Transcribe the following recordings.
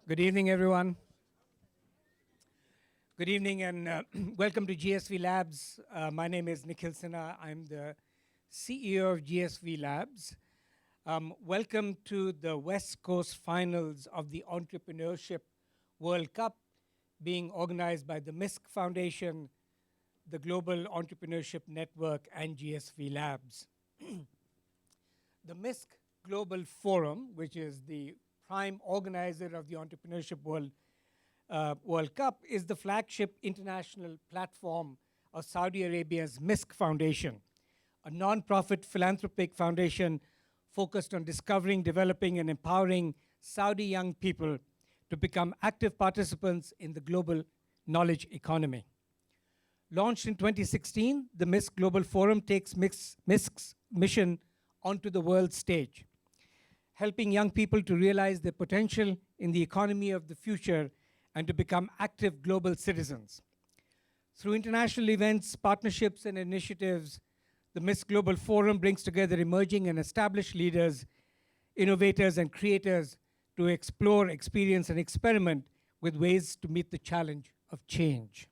Good evening, everyone. Good evening and welcome to GSVlabs. My name is Nikhil Sinha. I'm the CEO of GSVlabs. Welcome to the West Coast Finals of the Entrepreneurship World Cup being organized by the MISC Foundation, the Global Entrepreneurship Network, and GSVlabs. The MISC Global Forum, which is the prime organizer of the Entrepreneurship World Cup, is the flagship international platform of Saudi Arabia's MISC Foundation, a non-profit philanthropic foundation focused on discovering, developing, and empowering Saudi young people to become active participants in the global knowledge economy. Launched in 2016, the MISC Global Forum takes MISC's mission onto the world stage, helping young people to realize their potential in the economy of the future and to become active global citizens. Through international events, partnerships, and initiatives, the MISC Global Forum brings together emerging and established leaders, innovators, and creators to explore, experience, and experiment with ways to meet the challenge of change.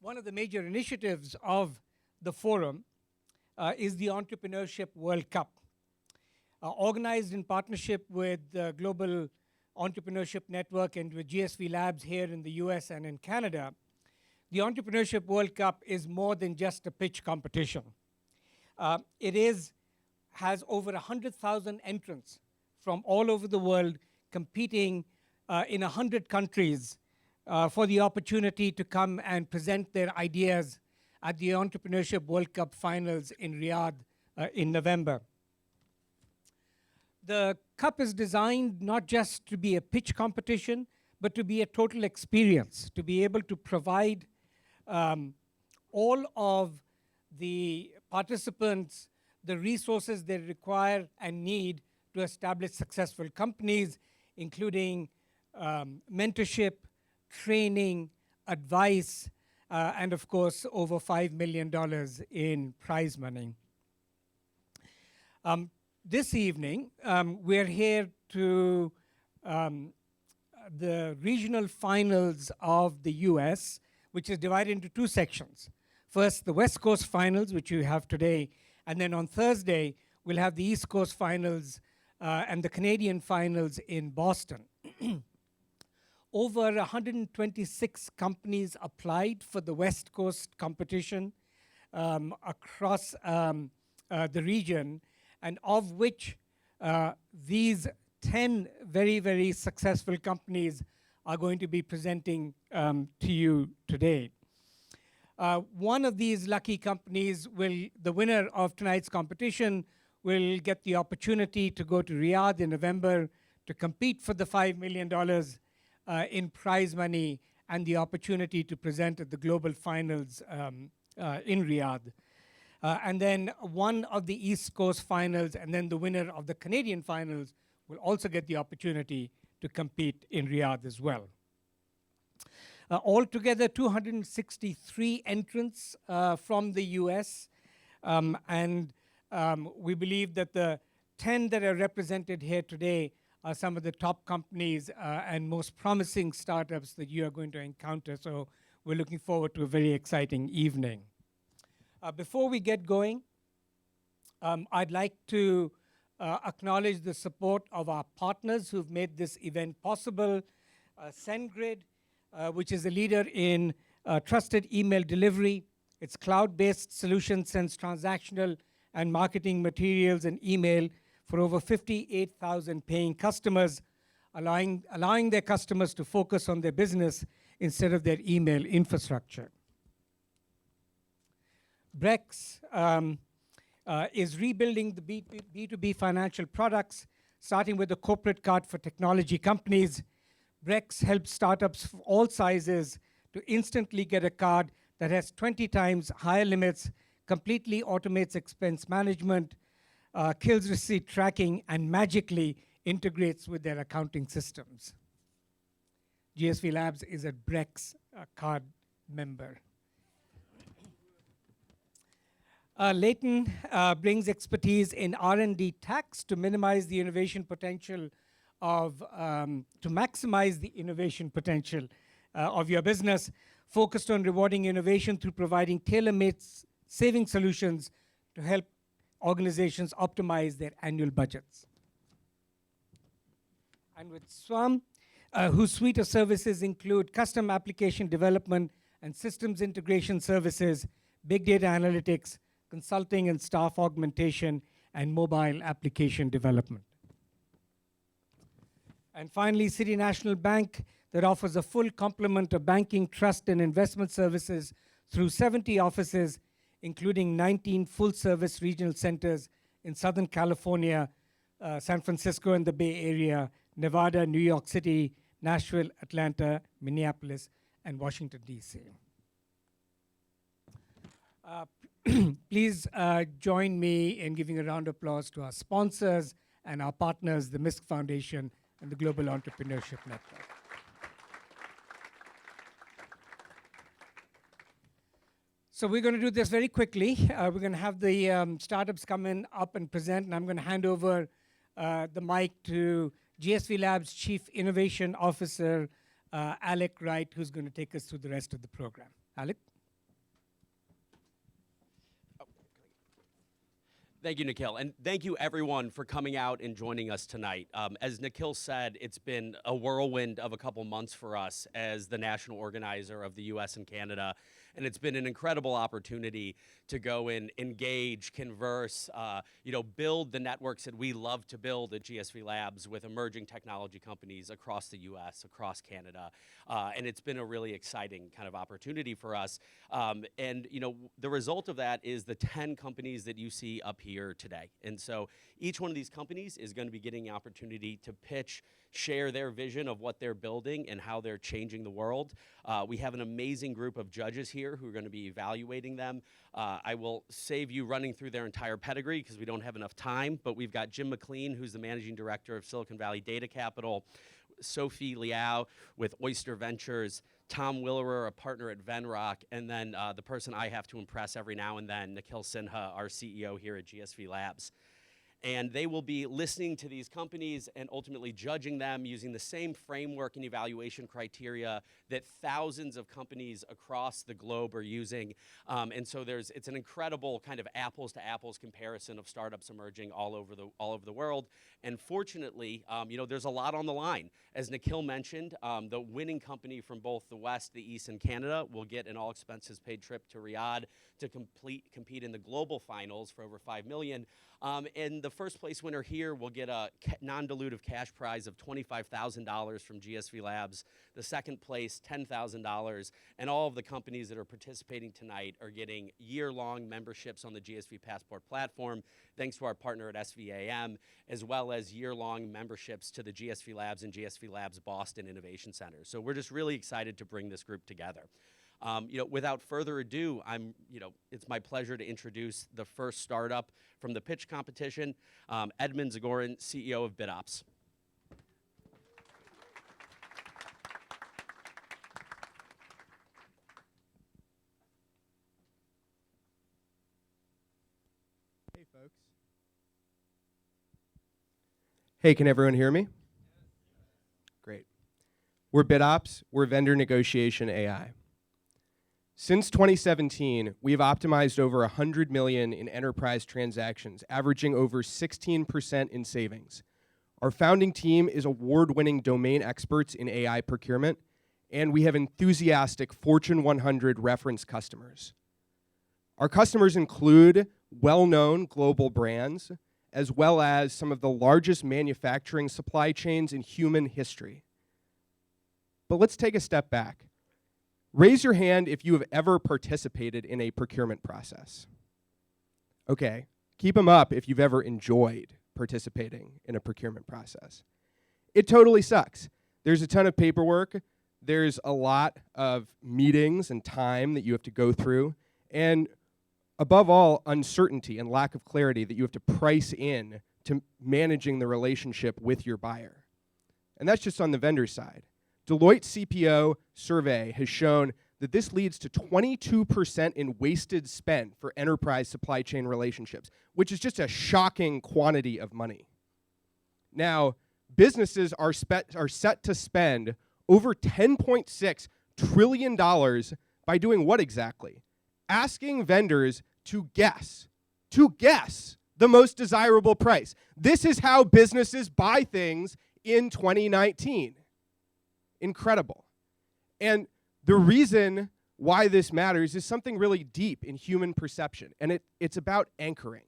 One of the major initiatives of the forum is the Entrepreneurship World Cup. Organized in partnership with the Global Entrepreneurship Network and with GSVlabs here in the US and in Canada, the Entrepreneurship World Cup is more than just a pitch competition. It has over 100,000 entrants from all over the world competing in 100 countries for the opportunity to come and present their ideas at the Entrepreneurship World Cup finals in Riyadh in November. The Cup is designed not just to be a pitch competition, but to be a total experience, to be able to provide all of the participants the resources they require and need to establish successful companies, including mentorship, training, advice, and of course, over $5 million in prize money. This evening, we're here to the regional finals of the US, which is divided into two sections. First, the West Coast finals, which you have today, and then on Thursday, we'll have the East Coast finals and the Canadian finals in Boston. Over 126 companies applied for the West Coast competition across the region, and of which these 10 very, very successful companies are going to be presenting to you today. One of these lucky companies the winner of tonight's competition, will get the opportunity to go to Riyadh in November to compete for the $5 million in prize money and the opportunity to present at the global finals in Riyadh. And then one of the East Coast finals and then the winner of the Canadian finals will also get the opportunity to compete in Riyadh as well. Altogether, 263 entrants from the US, and we believe that the 10 that are represented here today are some of the top companies and most promising startups that you are going to encounter. So we're looking forward to a very exciting evening. Before we get going, I'd like to acknowledge the support of our partners who've made this event possible. SendGrid, which is a leader in trusted email delivery. Its cloud-based solution sends transactional and marketing materials and email for over 58,000 paying customers, allowing their customers to focus on their business instead of their email infrastructure. BREX is rebuilding the B2B financial products, starting with a corporate card for technology companies. BREX helps startups of all sizes to instantly get a card that has 20 times higher limits, completely automates expense management, kills receipt tracking, and magically integrates with their accounting systems. GSVlabs is a BREX card member. Leyton brings expertise in R&D tax to minimize the innovation potential to maximize the innovation potential of your business, focused on rewarding innovation through providing tailor-made saving solutions to help organizations optimize their annual budgets. And with SVAM, whose suite of services include custom application development and systems integration services, big data analytics, consulting and staff augmentation, and mobile application development. And finally, City National Bank, that offers a full complement of banking, trust, and investment services through 70 offices, including 19 full-service regional centers in Southern California, San Francisco and the Bay Area, Nevada, New York City, Nashville, Atlanta, Minneapolis, and Washington, D.C. Please join me in giving a round of applause to our sponsors and our partners, the MISC Foundation and the Global Entrepreneurship Network. So we're going to do this very quickly. We're going to have the startups come in up and present, and I'm going to hand over the mic to GSVlabs Chief Innovation Officer, Alec Wright, who's going to take us through the rest of the program. Alec? Thank you, Nikhil, and thank you everyone for coming out and joining us tonight. As Nikhil said, it's been a whirlwind of a couple months for us as the national organizer of the US and Canada, and it's been an incredible opportunity to go and engage, converse, build the networks that we love to build at GSVlabs with emerging technology companies across the US, across Canada, and it's been a really exciting kind of opportunity for us. The result of that is the 10 companies that you see up here today. And so each one of these companies is going to be getting the opportunity to pitch, share their vision of what they're building and how they're changing the world. We have an amazing group of judges here who are going to be evaluating them. I will save you running through their entire pedigree because we don't have enough time, but we've got Jim McLean, who's the managing director of Silicon Valley Data Capital, Sophie Liao with Oyster Ventures, Tom Willerer, a partner at Venrock, and then the person I have to impress every now and then, Nikhil Sinha, our CEO here at GSVlabs. And they will be listening to these companies and ultimately judging them using the same framework and evaluation criteria that thousands of companies across the globe are using. And so it's an incredible kind of apples to apples comparison of startups emerging all over the world. And fortunately, there's a lot on the line. As Nikhil mentioned, the winning company from both the West, the East, and Canada will get an all expenses paid trip to Riyadh to compete in the global finals for over $5 million. And the first place winner here will get a non-dilutive cash prize of $25,000 from GSVlabs. The second place, $10,000. And all of the companies that are participating tonight are getting year-long memberships on the GSV Passport platform, thanks to our partner at SVAM, as well as year-long memberships to the GSVlabs and GSVlabs Boston Innovation Center. So we're just really excited to bring this group together. Without further ado, it's my pleasure to introduce the first startup from the pitch competition, Edmund Zagorin, CEO of BitOps. Hey, folks. Hey, can everyone hear me? Great. We're BitOps. We're vendor negotiation AI. Since 2017, we've optimized over 100 million in enterprise transactions, averaging over 16% in savings. Our founding team is award-winning domain experts in AI procurement, and we have enthusiastic Fortune 100 reference customers. Our customers include well-known global brands, as well as some of the largest manufacturing supply chains in human history. But let's take a step back. Raise your hand if you have ever participated in a procurement process. Okay, keep them up if you've ever enjoyed participating in a procurement process. It totally sucks. There's a ton of paperwork. There's a lot of meetings and time that you have to go through. And above all, uncertainty and lack of clarity that you have to price in to managing the relationship with your buyer. And that's just on the vendor side. Deloitte's CPO survey has shown that this leads to 22% in wasted spend for enterprise supply chain relationships, which is just a shocking quantity of money. Now, businesses are set to spend over $10.6 trillion by doing what exactly? Asking vendors to guess the most desirable price. This is how businesses buy things in 2019. Incredible. And the reason why this matters is something really deep in human perception, and it's about anchoring.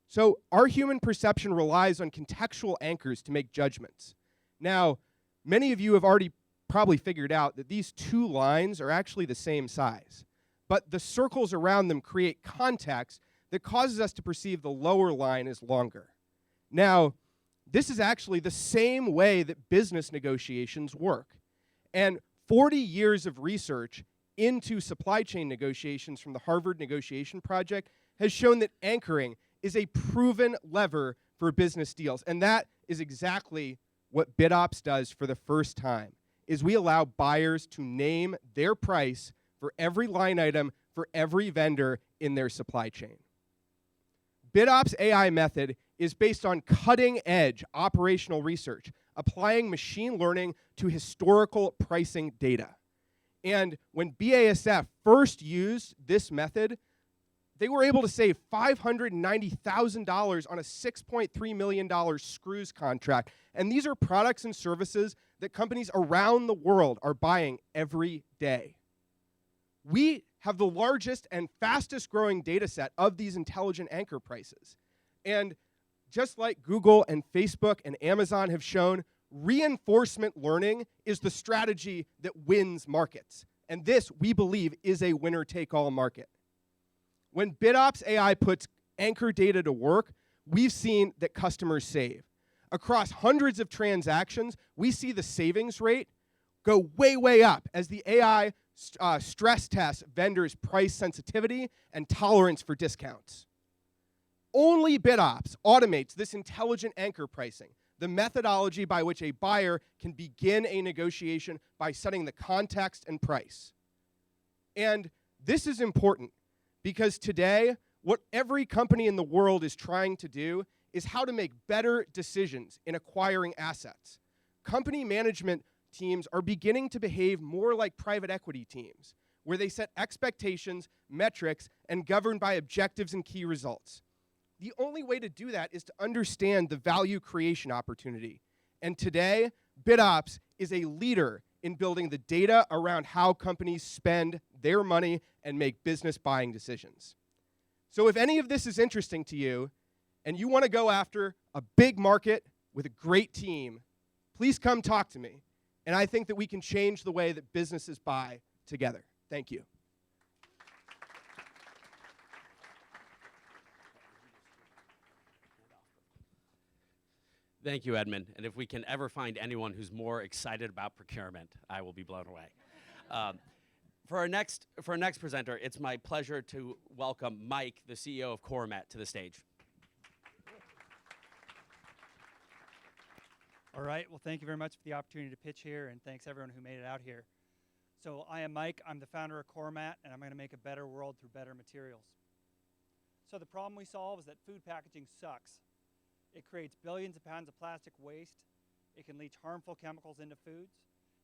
So our human perception relies on contextual anchors to make judgments. Now, many of you have already probably figured out that these two lines are actually the same size, but the circles around them create context that causes us to perceive the lower line as longer. Now, this is actually the same way that business negotiations work. And 40 years of research into supply chain negotiations from the Harvard Negotiation Project has shown that anchoring is a proven lever for business deals. And that is exactly what BidOps does for the first time, is we allow buyers to name their price for every line item for every vendor in their supply chain. BidOps AI method is based on cutting-edge operational research, applying machine learning to historical pricing data. And when BASF first used this method, they were able to save $590,000 on a $6.3 million screws contract. And these are products and services that companies around the world are buying every day. We have the largest and fastest growing data set of these intelligent anchor prices. And just like Google and Facebook and Amazon have shown, reinforcement learning is the strategy that wins markets. And this, we believe, is a winner-take-all market. When BidOps AI puts anchor data to work, we've seen that customers save. Across hundreds of transactions, we see the savings rate go way, way up as the AI stress tests vendors' price sensitivity and tolerance for discounts. Only BidOps automates this intelligent anchor pricing, the methodology by which a buyer can begin a negotiation by setting the context and price. And this is important because today, what every company in the world is trying to do is how to make better decisions in acquiring assets. Company management teams are beginning to behave more like private equity teams, where they set expectations, metrics, and govern by objectives and key results. The only way to do that is to understand the value creation opportunity. And today, BidOps is a leader in building the data around how companies spend their money and make business buying decisions. So if any of this is interesting to you, and you want to go after a big market with a great team, please come talk to me. And I think that we can change the way that businesses buy together. Thank you. Thank you, Edmund. And if we can ever find anyone who's more excited about procurement, I will be blown away. For our next presenter, it's my pleasure to welcome Mike, the CEO of Coromet, to the stage. All right, well, thank you very much for the opportunity to pitch here, and thanks everyone who made it out here. So I am Mike, I'm the founder of Coromet, and I'm gonna make a better world through better materials. So the problem we solve is that food packaging sucks. It creates billions of pounds of plastic waste, it can leach harmful chemicals into foods,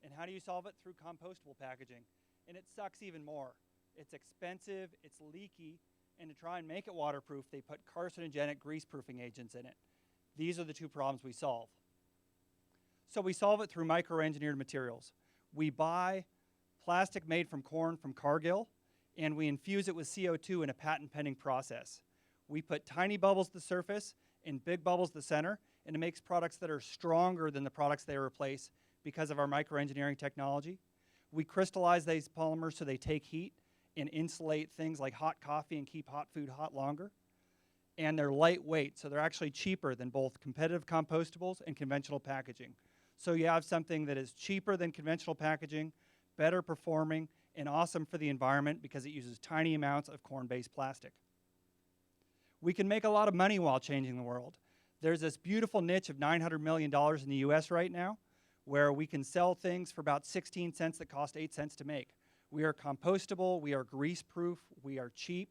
and how do you solve it? Through compostable packaging. And it sucks even more. It's expensive, it's leaky, and to try and make it waterproof, they put carcinogenic grease-proofing agents in it. These are the two problems we solve. So we solve it through microengineered materials. We buy plastic made from corn from Cargill, and we infuse it with CO2 in a patent-pending process. We put tiny bubbles at the surface and big bubbles at the center, and it makes products that are stronger than the products they replace because of our microengineering technology. We crystallize these polymers so they take heat and insulate things like hot coffee and keep hot food hot longer. And they're lightweight, so they're actually cheaper than both competitive compostables and conventional packaging. So you have something that is cheaper than conventional packaging, better performing, and awesome for the environment because it uses tiny amounts of corn-based plastic. We can make a lot of money while changing the world. There's this beautiful niche of $900 million in the US right now where we can sell things for about 16 cents that cost 8 cents to make. We are compostable, we are grease-proof, we are cheap,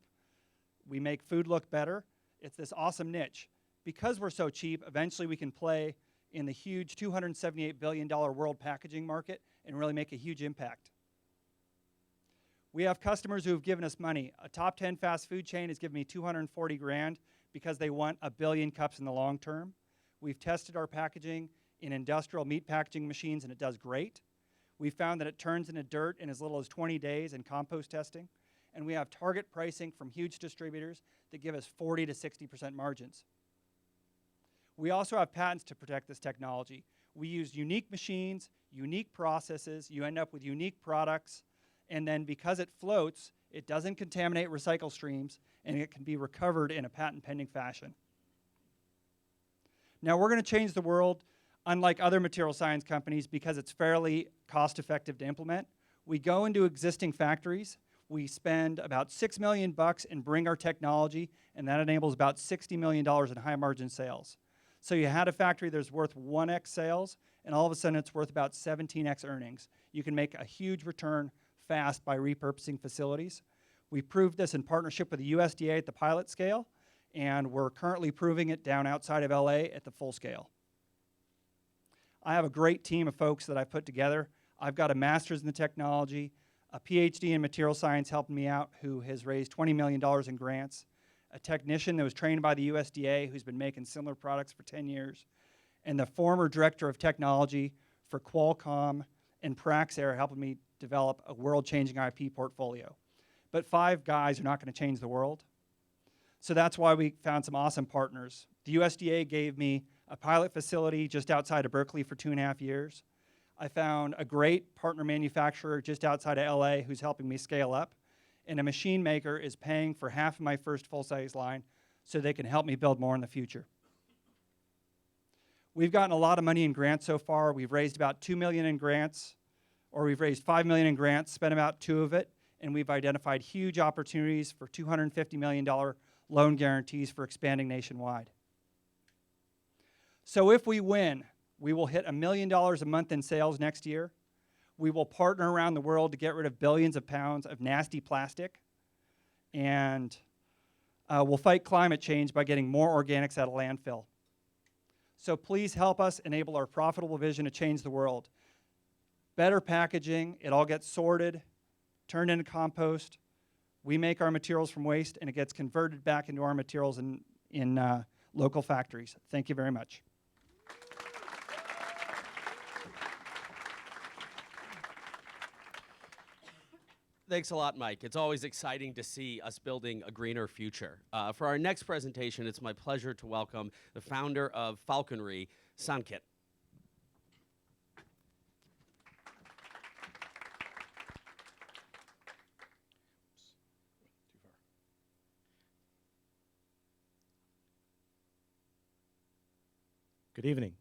we make food look better. It's this awesome niche. Because we're so cheap, eventually we can play in the huge $278 billion world packaging market and really make a huge impact. We have customers who have given us money. A top 10 fast food chain has given me 240 grand because they want 1 billion cups in the long term. We've tested our packaging in industrial meat packaging machines, and it does great. We found that it turns into dirt in as little as 20 days in compost testing. And we have target pricing from huge distributors that give us 40 to 60% margins. We also have patents to protect this technology. We use unique machines, unique processes, you end up with unique products, and then because it floats, it doesn't contaminate recycle streams, and it can be recovered in a patent-pending fashion. Now, we're going to change the world, unlike other material science companies, because it's fairly cost-effective to implement. We go into existing factories. We spend about $6 million and bring our technology, and that enables about $60 million in high-margin sales. So you had a factory that's worth 1x sales, and all of a sudden it's worth about 17x earnings. You can make a huge return fast by repurposing facilities. We proved this in partnership with the USDA at the pilot scale, and we're currently proving it down outside of LA at the full scale. I have a great team of folks that I've put together. I've got a master's in the technology, a PhD in material science helping me out who has raised $20 million in grants, a technician that was trained by the USDA who's been making similar products for 10 years, and the former director of technology for Qualcomm and Praxair helping me develop a world-changing IP portfolio. But 5 guys are not going to change the world. So that's why we found some awesome partners. The USDA gave me a pilot facility just outside of Berkeley for 2.5 years. I found a great partner manufacturer just outside of LA who's helping me scale up. And a machine maker is paying for half of my first full-size line so they can help me build more in the future. We've gotten a lot of money in grants so far. We've raised about $2 million in grants, or we've raised $5 million in grants, spent about 2 of it, and we've identified huge opportunities for $250 million loan guarantees for expanding nationwide. So if we win, we will hit $1 million a month in sales next year. We will partner around the world to get rid of billions of pounds of nasty plastic, and we'll fight climate change by getting more organics out of landfill. So please help us enable our profitable vision to change the world. Better packaging, it all gets sorted, turned into compost. We make our materials from waste, and it gets converted back into our materials in local factories. Thank you very much. Thanks a lot, Mike. It's always exciting to see us building a greener future. For our next presentation, it's my pleasure to welcome the founder of Falconry, Sankit. Good evening.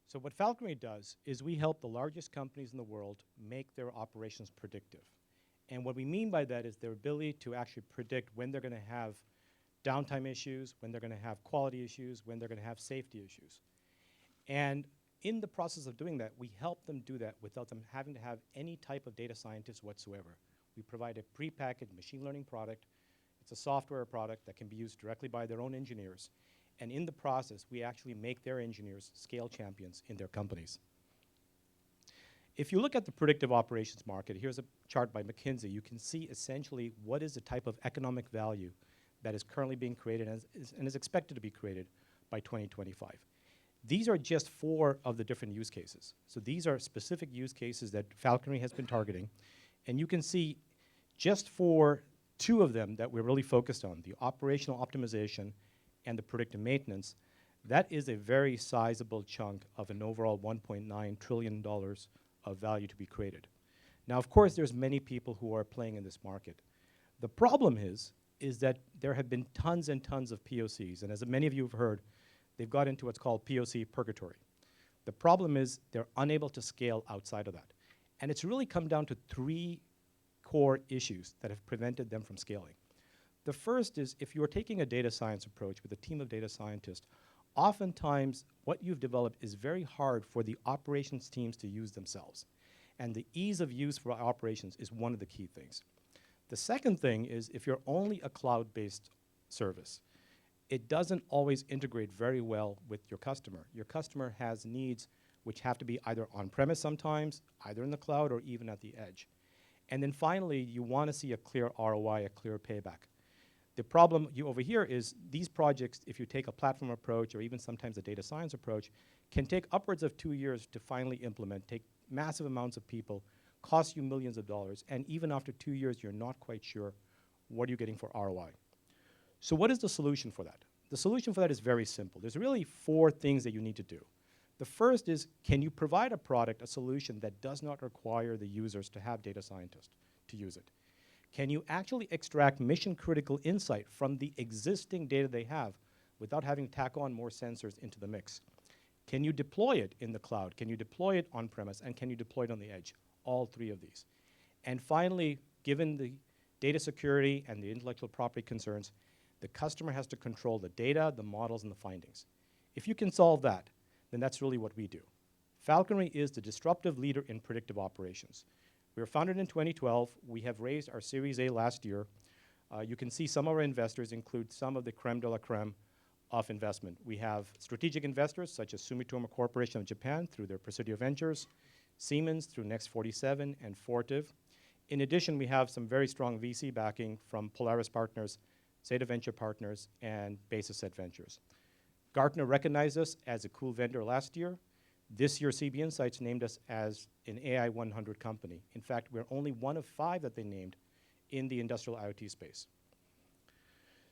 So what Falconry does is we help the largest companies in the world make their operations predictive. And what we mean by that is their ability to actually predict when they're going to have downtime issues, when they're going to have quality issues, when they're going to have safety issues. And in the process of doing that, we help them do that without them having to have any type of data scientist whatsoever. We provide a prepackaged machine learning product. It's a software product that can be used directly by their own engineers. And in the process, we actually make their engineers scale champions in their companies. If you look at the predictive operations market, here's a chart by McKinsey. You can see essentially what is the type of economic value that is currently being created and is expected to be created by 2025. These are just 4 of the different use cases. So these are specific use cases that Falconry has been targeting. And you can see just for 2 of them that we're really focused on, the operational optimization and the predictive maintenance, that is a very sizable chunk of an overall $1.9 trillion of value to be created. Now, of course, there's many people who are playing in this market. The problem is that there have been tons and tons of POCs, and as many of you have heard, they've got into what's called POC purgatory. The problem is they're unable to scale outside of that. And it's really come down to 3 core issues that have prevented them from scaling. The first is if you're taking a data science approach with a team of data scientists, oftentimes what you've developed is very hard for the operations teams to use themselves. And the ease of use for operations is one of the key things. The second thing is if you're only a cloud-based service, it doesn't always integrate very well with your customer. Your customer has needs which have to be either on-premise sometimes, either in the cloud, or even at the edge. And then finally, you want to see a clear ROI, a clear payback. The problem over here is these projects, if you take a platform approach or even sometimes a data science approach, can take upwards of 2 years to finally implement, take massive amounts of people, cost you millions of dollars, and even after 2 years, you're not quite sure what you're getting for ROI. So what is the solution for that? The solution for that is very simple. There's really 4 things that you need to do. The first is, can you provide a product, a solution that does not require the users to have data scientists to use it? Can you actually extract mission-critical insight from the existing data they have without having to tack on more sensors into the mix? Can you deploy it in the cloud? Can you deploy it on-premise? And can you deploy it on the edge? All 3 of these. And finally, given the data security and the intellectual property concerns, the customer has to control the data, the models, and the findings. If you can solve that, then that's really what we do. Falconry is the disruptive leader in predictive operations. We were founded in 2012. We have raised our Series A last year. You can see some of our investors include some of the creme de la creme of investment. We have strategic investors such as Sumitomo Corporation of Japan through their Presidio Ventures, Siemens through Next 47, and Fortive. In addition, we have some very strong VC backing from Polaris Partners, Zeta Venture Partners, and Basis Set Ventures. Gartner recognized us as a cool vendor last year. This year, CB Insights named us as an AI 100 company. In fact, we're only one of 5 that they named in the industrial IoT space.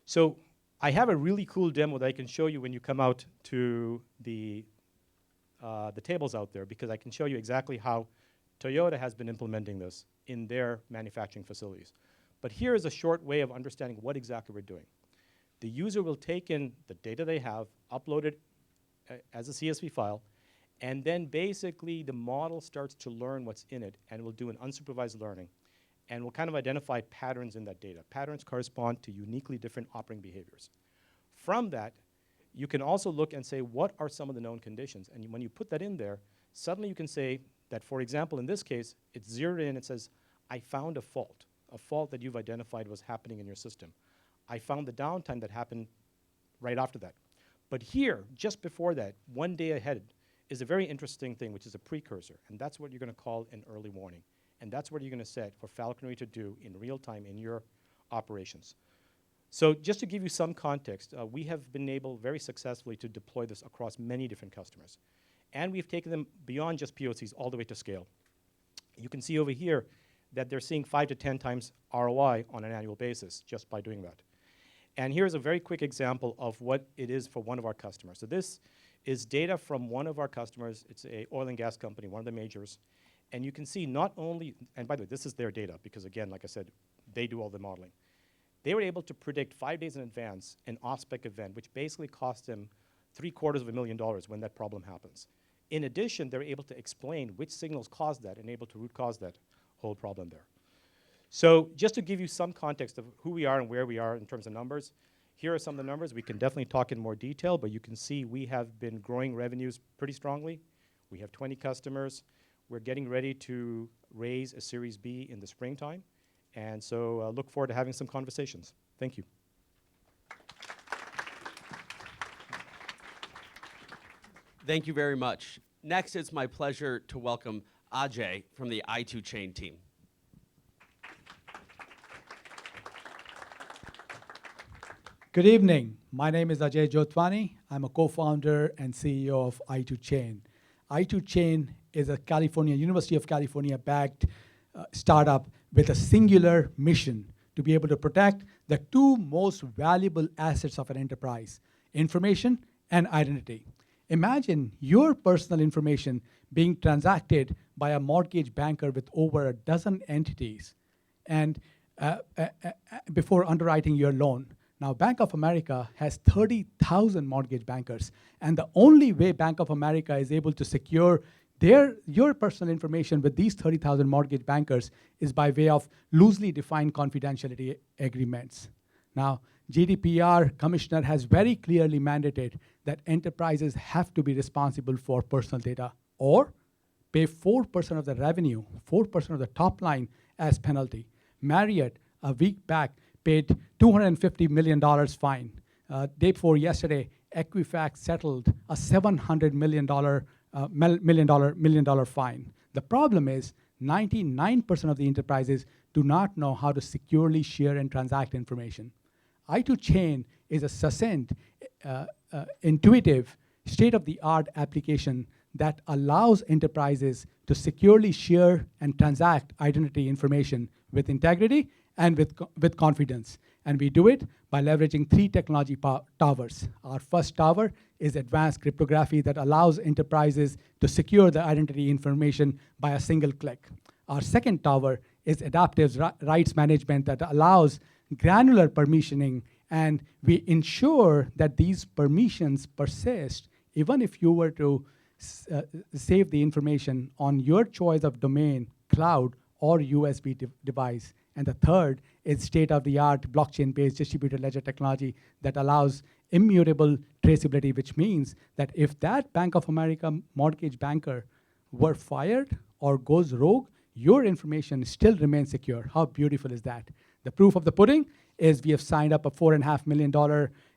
So I have a really cool demo that I can show you when you come out to the tables out there, because I can show you exactly how Toyota has been implementing this in their manufacturing facilities. But here is a short way of understanding what exactly we're doing. The user will take in the data they have, upload it as a CSV file, and then basically the model starts to learn what's in it, and will do an unsupervised learning, and will kind of identify patterns in that data. Patterns correspond to uniquely different operating behaviors. From that, you can also look and say, what are some of the known conditions? And when you put that in there, suddenly you can say that, for example, in this case, it's zeroed in, it says, I found a fault that you've identified was happening in your system. I found the downtime that happened right after that. But here, just before that, 1 day ahead, is a very interesting thing, which is a precursor. And that's what you're going to call an early warning. And that's what you're going to set for Falconry to do in real time in your operations. So just to give you some context, we have been able very successfully to deploy this across many different customers. And we've taken them beyond just POCs all the way to scale. You can see over here that they're seeing 5 to 10 times ROI on an annual basis just by doing that. And here's a very quick example of what it is for one of our customers. So this is data from one of our customers. It's an oil and gas company, one of the majors. And you can see not only, and by the way, this is their data, because again, like I said, they do all the modeling. They were able to predict 5 days in advance an off-spec event, which basically cost them $750,000 when that problem happens. In addition, they're able to explain which signals caused that and able to root cause that whole problem there. So just to give you some context of who we are and where we are in terms of numbers, here are some of the numbers. We can definitely talk in more detail, but you can see we have been growing revenues pretty strongly. We have 20 customers. We're getting ready to raise a Series B in the springtime. And so look forward to having some conversations. Thank you. Thank you very much. Next, it's my pleasure to welcome Ajay from the i2Chain team. Good evening. My name is Ajay Jotwani. I'm a co-founder and CEO of i2Chain. i2Chain is a University of California-backed startup with a singular mission to be able to protect the 2 most valuable assets of an enterprise, information and identity. Imagine your personal information being transacted by a mortgage banker with over a dozen entities and before underwriting your loan. Now, Bank of America has 30,000 mortgage bankers, and the only way Bank of America is able to secure your personal information with these 30,000 mortgage bankers is by way of loosely defined confidentiality agreements. Now, GDPR commissioner has very clearly mandated that enterprises have to be responsible for personal data or pay 4% of the revenue, 4% of the top line as penalty. Marriott, a week back, paid $250 million fine day before yesterday, Equifax settled a $700 million fine. The problem is 99% of the enterprises do not know how to securely share and transact information. I2Chain is a succinct, intuitive, state-of-the-art application that allows enterprises to securely share and transact identity information with integrity and with confidence. And we do it by leveraging 3 technology towers. Our first tower is advanced cryptography that allows enterprises to secure the identity information by a single click. Our second tower is adaptive rights management that allows granular permissioning, and we ensure that these permissions persist even if you were to save the information on your choice of domain, cloud, or USB device. And the third is state-of-the-art blockchain-based distributed ledger technology that allows immutable traceability, which means that if that Bank of America mortgage banker were fired or goes rogue, your information still remains secure. How beautiful is that? The proof of the pudding is we have signed up a $4.5 million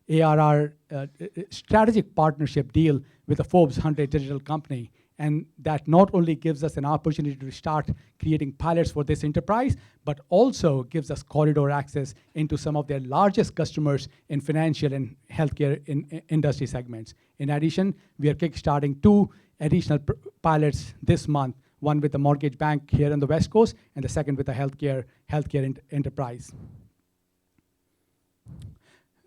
ARR strategic partnership deal with a Forbes 100 digital company. And that not only gives us an opportunity to start creating pilots for this enterprise, but also gives us corridor access into some of their largest customers in financial and healthcare industry segments. In addition, we are kickstarting 2 additional pilots this month, one with a mortgage bank here on the West Coast, and the second with a healthcare enterprise.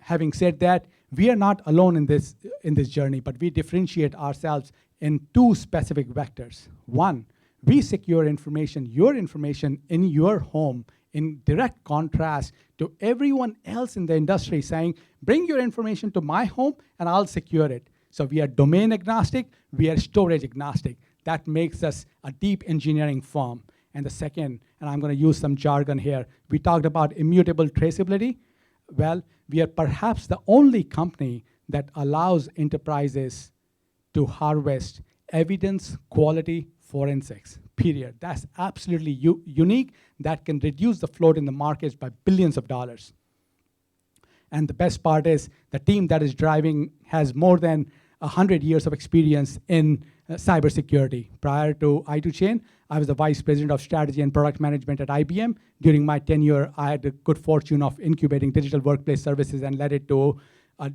Having said that, we are not alone in this journey, but we differentiate ourselves in 2 specific vectors. One, we secure information, your information in your home, in direct contrast to everyone else in the industry saying, bring your information to my home and I'll secure it. So we are domain agnostic, we are storage agnostic. That makes us a deep engineering firm. And the second, and I'm going to use some jargon here, we talked about immutable traceability. Well, we are perhaps the only company that allows enterprises to harvest evidence quality forensics, period. That's absolutely unique. That can reduce the float in the markets by billions of dollars. And the best part is the team that is driving has more than 100 years of experience in cybersecurity. Prior to I2Chain, I was the vice president of strategy and product management at IBM. During my tenure, I had the good fortune of incubating digital workplace services and led it to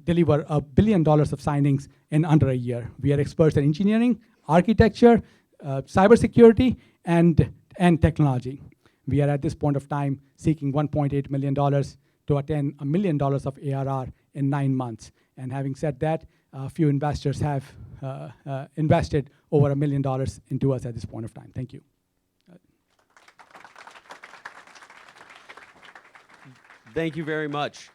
deliver $1 billion of signings in under a year. We are experts in engineering, architecture, cybersecurity, and technology. We are at this point of time seeking $1.8 million to attain $1 million of ARR in 9 months. And having said that, a few investors have invested over $1 million into us at this point of time. Thank you. Thank you very much.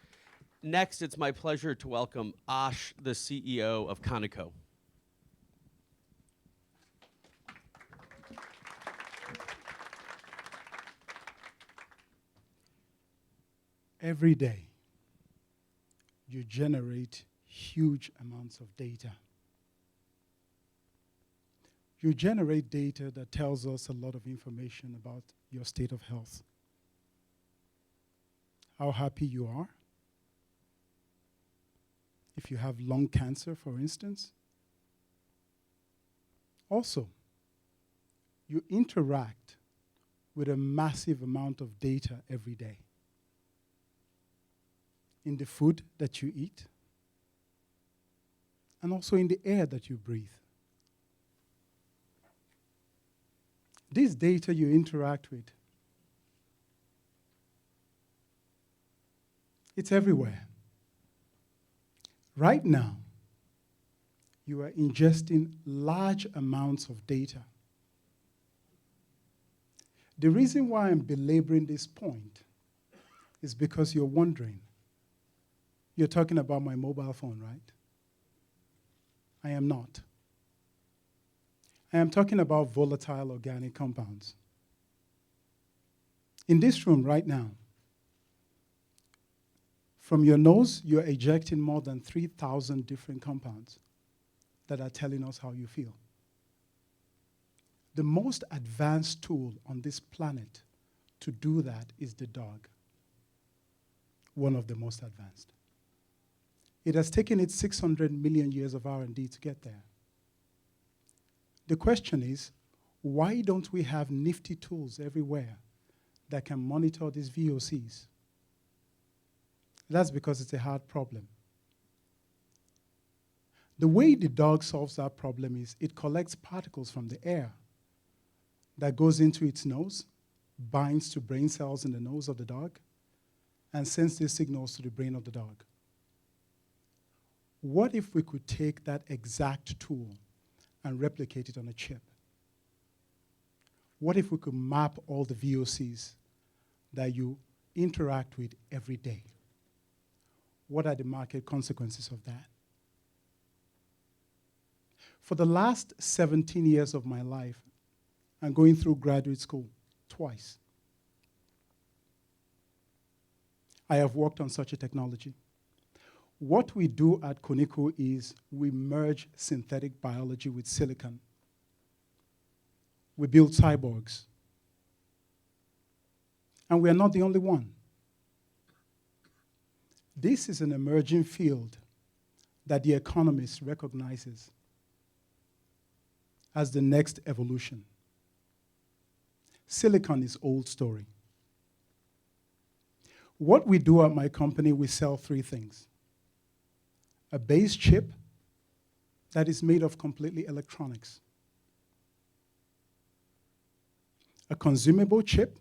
Next, it's my pleasure to welcome Ash, the CEO of Conoco. Every day, you generate huge amounts of data. You generate data that tells us a lot of information about your state of health. How happy you are. If you have lung cancer, for instance. Also, you interact with a massive amount of data every day. In the food that you eat, and also in the air that you breathe. This data you interact with, it's everywhere. Right now, you are ingesting large amounts of data. The reason why I'm belaboring this point is because you're wondering, you're talking about my mobile phone, right? I am not. I am talking about volatile organic compounds. In this room right now, from your nose, you're ejecting more than 3,000 different compounds that are telling us how you feel. The most advanced tool on this planet to do that is the dog. One of the most advanced. It has taken it 600 million years of R&D to get there. The question is, why don't we have nifty tools everywhere that can monitor these VOCs? That's because it's a hard problem. The way the dog solves that problem is it collects particles from the air that goes into its nose, binds to brain cells in the nose of the dog, and sends these signals to the brain of the dog. What if we could take that exact tool and replicate it on a chip? What if we could map all the VOCs that you interact with every day? What are the market consequences of that? For the last 17 years of my life, I'm going through graduate school twice. I have worked on such a technology. What we do at Koniku is we merge synthetic biology with silicon. We build cyborgs. And we are not the only one. This is an emerging field that The Economist recognizes as the next evolution. Silicon is old story. What we do at my company, we sell three things. A base chip that is made of completely electronics. A consumable chip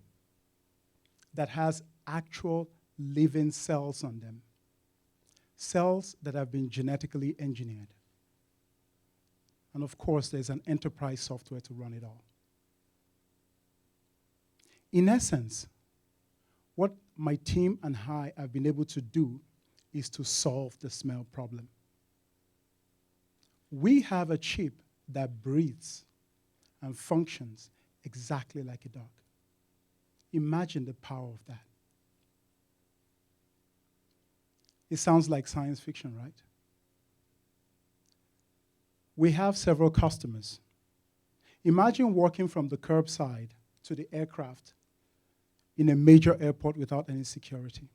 that has actual living cells on them. Cells that have been genetically engineered. And of course, there's an enterprise software to run it all. In essence, what my team and I have been able to do is to solve the smell problem. We have a chip that breathes and functions exactly like a dog. Imagine the power of that. It sounds like science fiction, right? We have several customers. Imagine walking from the curbside to the aircraft in a major airport without any security.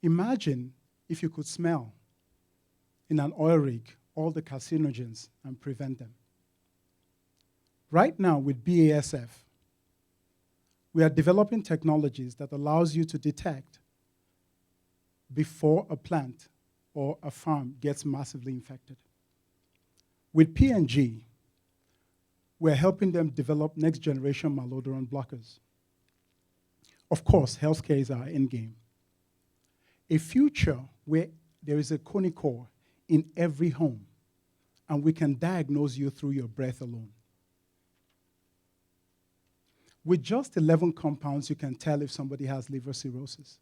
Imagine if you could smell in an oil rig all the carcinogens and prevent them. Right now with BASF, we are developing technologies that allows you to detect before a plant or a farm gets massively infected. With P&G, we're helping them develop next generation malodorant blockers. Of course, healthcare is our end game. A future where there is a conicore in every home, and we can diagnose you through your breath alone. With just 11 compounds, you can tell if somebody has liver cirrhosis.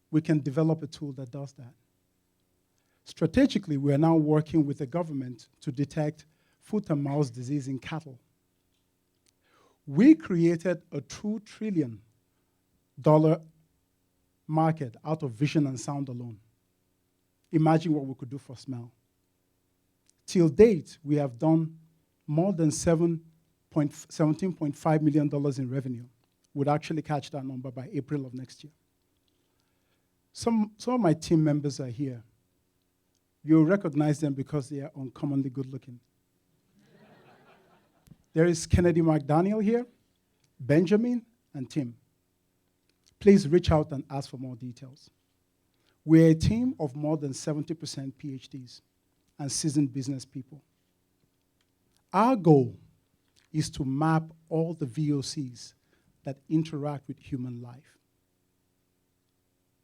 We can develop a tool that does that. Strategically, we are now working with the government to detect foot and mouth disease in cattle. We created a $2 trillion market out of vision and sound alone. Imagine what we could do for smell. Till date, we have done more than $17.5 million in revenue. We'd actually catch that number by April of next year. Some of my team members are here. You'll recognize them because they are uncommonly good looking. There is Kennedy McDaniel here, Benjamin, and Tim. Please reach out and ask for more details. We're a team of more than 70% PhDs and seasoned business people. Our goal is to map all the VOCs that interact with human life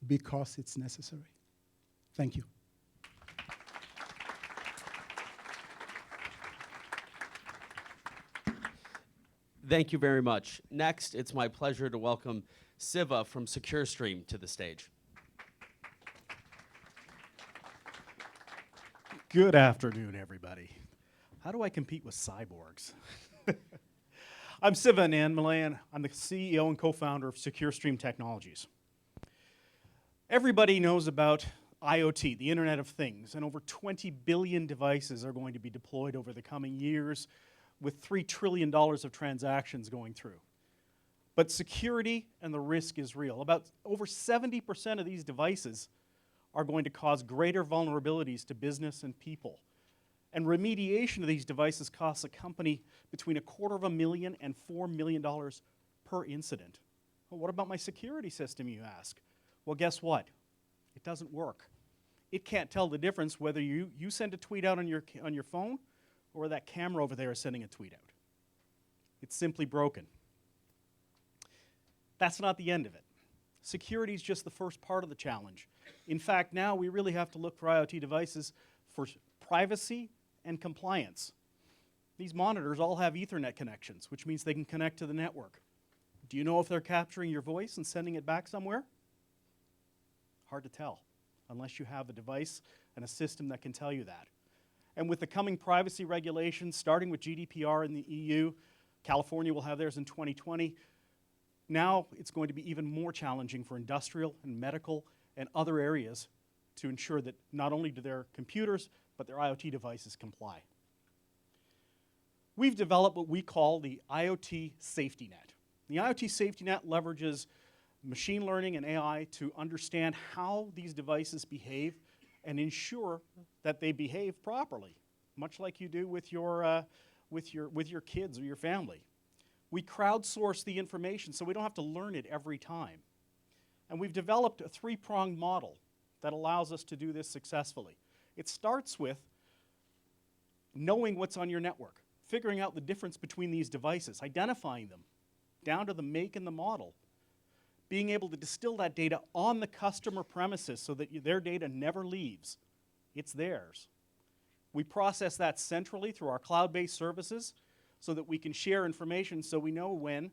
because it's necessary. Thank you. Thank you very much. Next, it's my pleasure to welcome Siva from SecureStream to the stage. Good afternoon, everybody. How do I compete with cyborgs? I'm Siva Anandmalan. I'm the CEO and co-founder of SecureStream Technologies. Everybody knows about IoT, the Internet of Things, and over 20 billion devices are going to be deployed over the coming years with $3 trillion of transactions going through. But security and the risk is real. Over 70% of these devices are going to cause greater vulnerabilities to business and people. And remediation of these devices costs a company between $250,000 and $4 million per incident. Well, what about my security system, you ask? Well, guess what? It doesn't work. It can't tell the difference whether you send a tweet out on your phone or that camera over there is sending a tweet out. It's simply broken. That's not the end of it. Security is just the first part of the challenge. In fact, now we really have to look for IoT devices for privacy and compliance. These monitors all have Ethernet connections, which means they can connect to the network. Do you know if they're capturing your voice and sending it back somewhere? Hard to tell, unless you have a device and a system that can tell you that. And with the coming privacy regulations, starting with GDPR in the EU, California will have theirs in 2020, now it's going to be even more challenging for industrial and medical and other areas to ensure that not only do their computers, but their IoT devices comply. We've developed what we call the IoT safety net. The IoT safety net leverages machine learning and AI to understand how these devices behave and ensure that they behave properly, much like you do with your kids or your family. We crowdsource the information so we don't have to learn it every time. And we've developed a three-pronged model that allows us to do this successfully. It starts with knowing what's on your network, figuring out the difference between these devices, identifying them, down to the make and the model, being able to distill that data on the customer premises so that their data never leaves. It's theirs. We process that centrally through our cloud-based services so that we can share information so we know when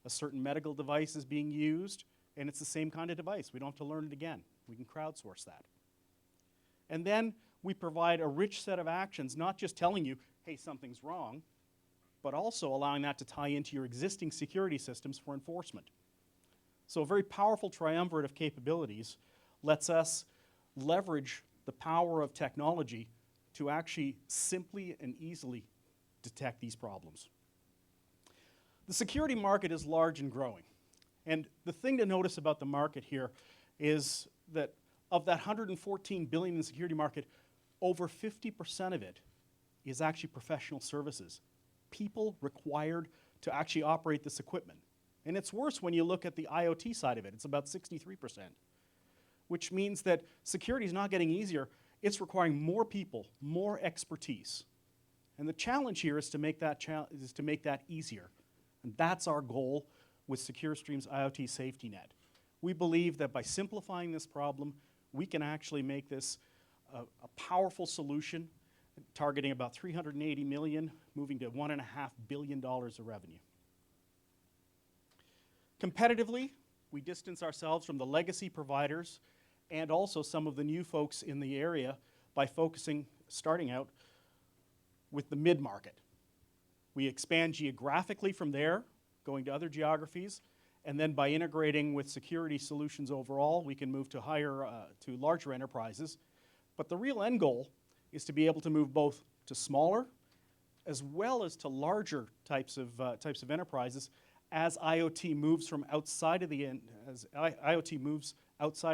a certain medical device is being used and it's the same kind of device. We don't have to learn it again. We can crowdsource that. And then we provide a rich set of actions, not just telling you, hey, something's wrong, but also allowing that to tie into your existing security systems for enforcement. So a very powerful triumvirate of capabilities lets us leverage the power of technology to actually simply and easily detect these problems. The security market is large and growing. And the thing to notice about the market here is that of that $114 billion in the security market, over 50% of it is actually professional services. People required to actually operate this equipment. And it's worse when you look at the IoT side of it. It's about 63%, which means that security is not getting easier. It's requiring more people, more expertise. And the challenge here is to make that easier. And that's our goal with SecureStream's IoT safety net. We believe that by simplifying this problem, we can actually make this a powerful solution, targeting about $380 million, moving to $1.5 billion of revenue. Competitively, we distance ourselves from the legacy providers and also some of the new folks in the area by starting out with the mid-market. We expand geographically from there, going to other geographies, and then by integrating with security solutions overall, we can move to larger enterprises. But the real end goal is to be able to move both to smaller as well as to larger types of enterprises as IoT moves outside of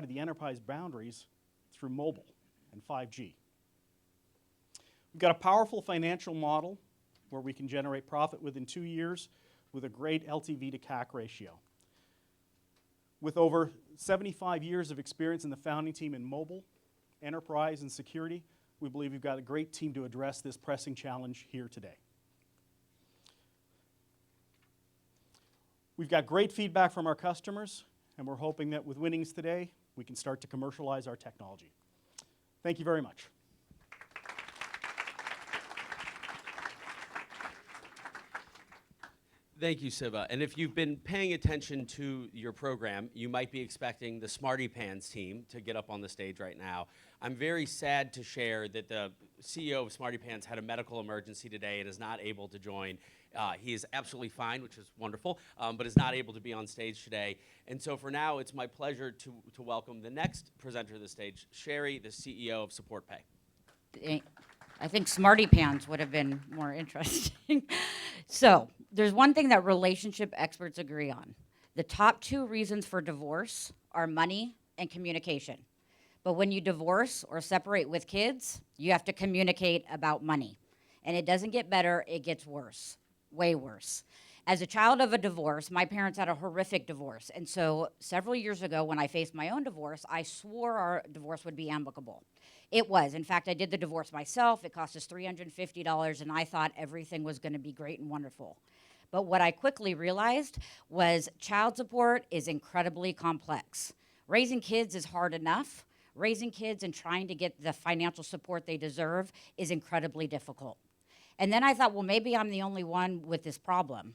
the enterprise boundaries through mobile and 5G. We've got a powerful financial model where we can generate profit within 2 years with a great LTV to CAC ratio. With over 75 years of experience in the founding team in mobile, enterprise, and security, we believe we've got a great team to address this pressing challenge here today. We've got great feedback from our customers, and we're hoping that with winnings today, we can start to commercialize our technology. Thank you very much. Thank you, Siva. And if you've been paying attention to your program, you might be expecting the Smarty Pants team to get up on the stage right now. I'm very sad to share that the CEO of Smarty Pants had a medical emergency today and is not able to join. He is absolutely fine, which is wonderful, but is not able to be on stage today. And so for now, it's my pleasure to welcome the next presenter to the stage, Sherry, the CEO of SupportPay. I think Smarty Pants would have been more interesting. So there's one thing that relationship experts agree on. The top 2 reasons for divorce are money and communication. But when you divorce or separate with kids, you have to communicate about money. And it doesn't get better, it gets worse, way worse. As a child of a divorce, my parents had a horrific divorce. And so several years ago, when I faced my own divorce, I swore our divorce would be amicable. It was. In fact, I did the divorce myself. It cost us $350, and I thought everything was going to be great and wonderful. But what I quickly realized was child support is incredibly complex. Raising kids is hard enough. Raising kids and trying to get the financial support they deserve is incredibly difficult. And then I thought, well, maybe I'm the only one with this problem.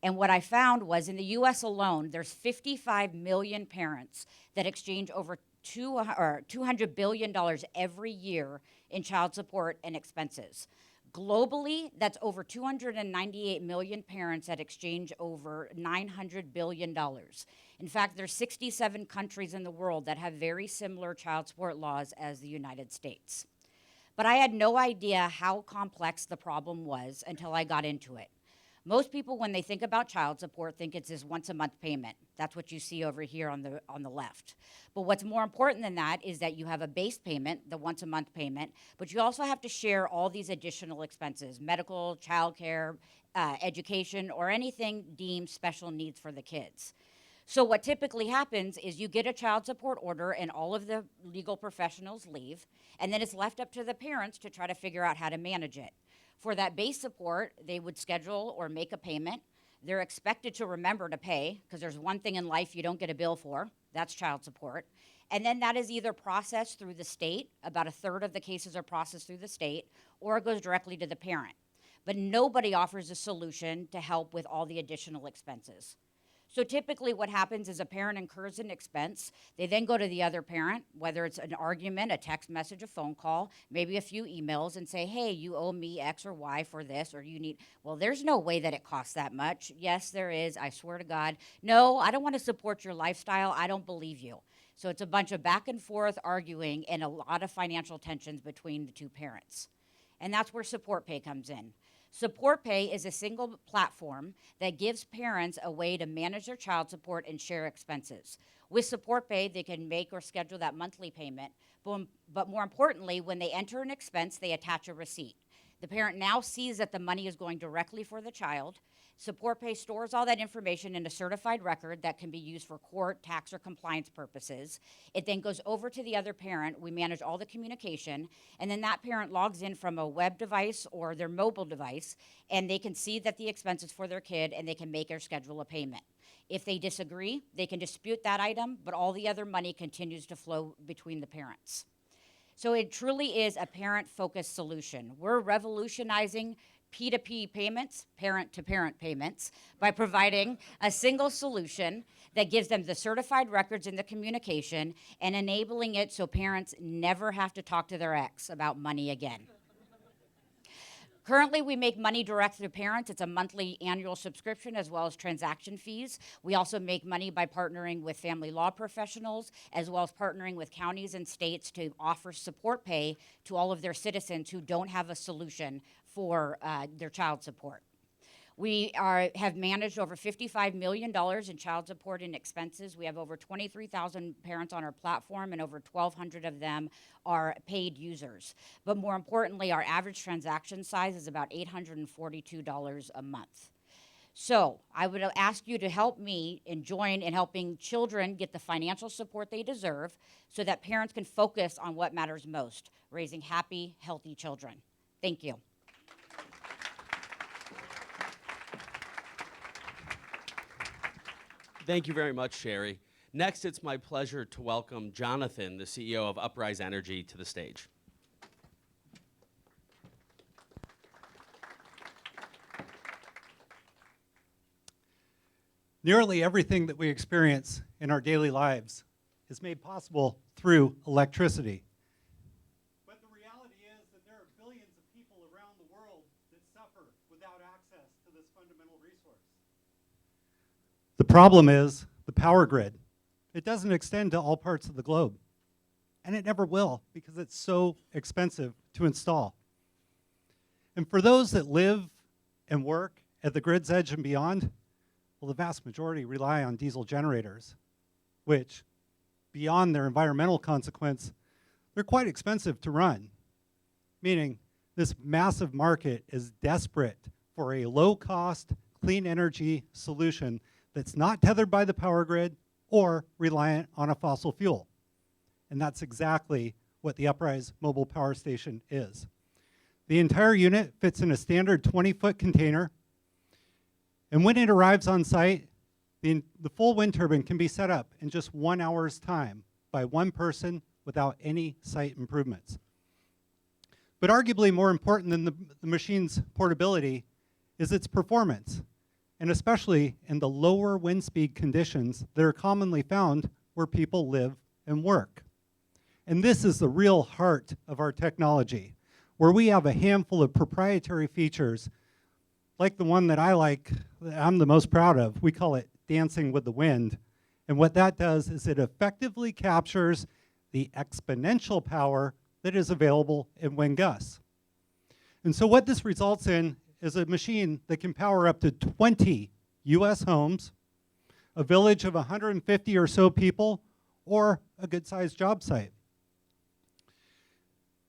And what I found was in the US alone, there's 55 million parents that exchange over $200 billion every year in child support and expenses. Globally, that's over 298 million parents that exchange over $900 billion. In fact, there's 67 countries in the world that have very similar child support laws as the United States. But I had no idea how complex the problem was until I got into it. Most people, when they think about child support, think it's this once-a-month payment. That's what you see over here on the left. But what's more important than that is that you have a base payment, the once-a-month payment, but you also have to share all these additional expenses, medical, childcare, education, or anything deemed special needs for the kids. So what typically happens is you get a child support order and all of the legal professionals leave, and then it's left up to the parents to try to figure out how to manage it. For that base support, they would schedule or make a payment. They're expected to remember to pay, because there's one thing in life you don't get a bill for, that's child support. And then that is either processed through the state, about a third of the cases are processed through the state, or it goes directly to the parent. But nobody offers a solution to help with all the additional expenses. So typically what happens is a parent incurs an expense. They then go to the other parent, whether it's an argument, a text message, a phone call, maybe a few emails, and say, hey, you owe me X or Y for this, or you need, well, there's no way that it costs that much. Yes, there is. I swear to God. No, I don't want to support your lifestyle. I don't believe you. So it's a bunch of back and forth arguing and a lot of financial tensions between the two parents. And that's where support pay comes in. Support Pay is a single platform that gives parents a way to manage their child support and share expenses. With Support Pay, they can make or schedule that monthly payment, but more importantly, when they enter an expense, they attach a receipt. The parent now sees that the money is going directly for the child. Support Pay stores all that information in a certified record that can be used for court, tax, or compliance purposes. It then goes over to the other parent. We manage all the communication, and then that parent logs in from a web device or their mobile device, and they can see that the expense is for their kid, and they can make or schedule a payment. If they disagree, they can dispute that item, but all the other money continues to flow between the parents. So it truly is a parent-focused solution. We're revolutionizing P2P payments, parent-to-parent payments, by providing a single solution that gives them the certified records and the communication and enabling it so parents never have to talk to their ex about money again. Currently, we make money direct through parents. It's a monthly annual subscription as well as transaction fees. We also make money by partnering with family law professionals as well as partnering with counties and states to offer support pay to all of their citizens who don't have a solution for their child support. We have managed over $55 million in child support and expenses. We have over 23,000 parents on our platform, and over 1,200 of them are paid users. But more importantly, our average transaction size is about $842 a month. So I would ask you to help me and join in helping children get the financial support they deserve so that parents can focus on what matters most, raising happy, healthy children. Thank you. Thank you very much, Sherry. Next, it's my pleasure to welcome Jonathan, the CEO of Uprise Energy, to the stage. Nearly everything that we experience in our daily lives is made possible through electricity. But the reality is that there are billions of people around the world that suffer without access to this fundamental resource. The problem is the power grid. It doesn't extend to all parts of the globe. And it never will because it's so expensive to install. And for those that live and work at the grid's edge and beyond, well, the vast majority rely on diesel generators, which, beyond their environmental consequence, they're quite expensive to run, meaning this massive market is desperate for a low-cost, clean energy solution that's not tethered by the power grid or reliant on a fossil fuel. And that's exactly what the Uprise mobile power station is. The entire unit fits in a standard 20-foot container, and when it arrives on site, the full wind turbine can be set up in just 1 hour's time by one person without any site improvements. But arguably more important than the machine's portability is its performance, and especially in the lower wind speed conditions that are commonly found where people live and work. And this is the real heart of our technology, where we have a handful of proprietary features, like the one that I'm the most proud of. We call it Dancing with the Wind. And what that does is it effectively captures the exponential power that is available in wind gusts. And so what this results in is a machine that can power up to 20 US homes, a village of 150 or so people, or a good-sized job site.